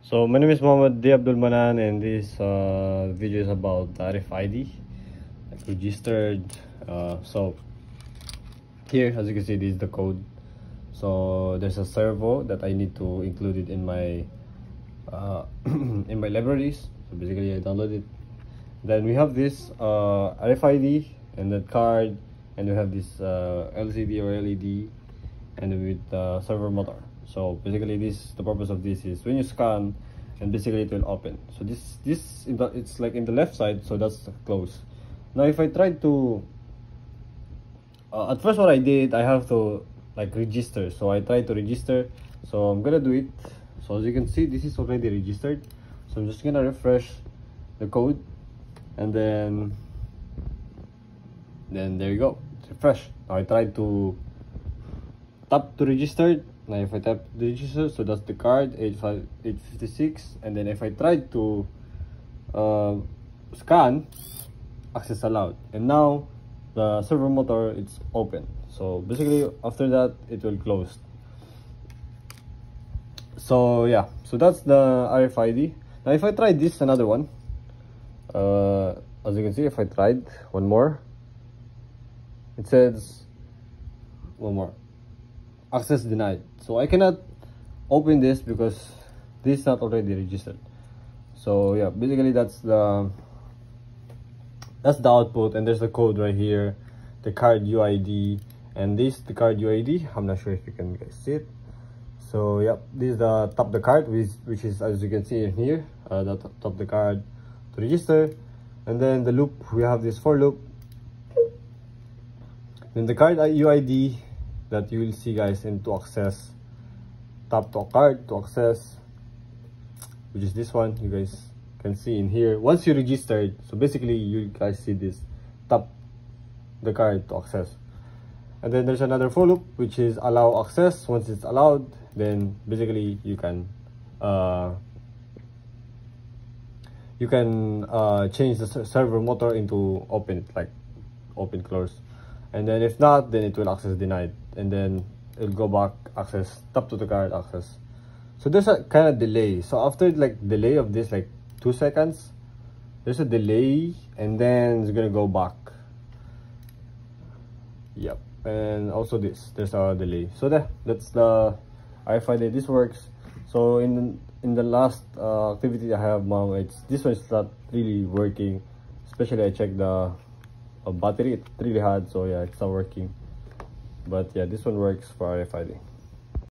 So my name is Mohammed D. Abdul Manan, and this video is about the RFID, like registered. So here, as you can see, this is the code. So there's a servo that I need to include it in my in my libraries. So basically, I download it. Then we have this RFID and that card, and we have this LCD or LED, and with server motor. So basically, the purpose of this is when you scan, and basically it will open. So it's like in the left side, so that's close. Now if I try to at first what I did, I have to like register. So I try to register, so I'm gonna do it. So as you can see, this is already registered, so I'm just gonna refresh the code, and then there you go, it's refresh. Now I try to tap to register. Now if I tap the register, so that's the card 856, and then if I try to scan, access allowed, and now the server motor, it's open. So basically after that it will close. So yeah, so that's the RFID. Now if I try this another one, as you can see, if I tried one more, it says one more, access denied. So I cannot open this because this is not already registered. So yeah, basically that's the output, and there's the code right here, the card UID, and this the card UID. I'm not sure if you can guys see it. So yeah, this is the top of the card, which is, as you can see in here, the top of the card to register. And then the loop, we have this for loop. Then the card UID that you will see, guys, and to access, tap to card to access, which is this one. You guys can see in here once you registered. So basically you guys see this, tap the card to access. And then there's another for loop, which is allow access. Once it's allowed, then basically you can change the server motor into open, like open close. And then if not, then it will access denied, and then it'll go back, access, tap to the card, access. So there's a kind of delay. So after like delay of this, like 2 seconds, there's a delay, and then it's gonna go back. Yep. And also there's a delay. So that's the RFID. This works. So in the last activity I have, this one is not really working, especially I checked the battery, it's really hard. So yeah, it's not working, but yeah, this one works for RFID.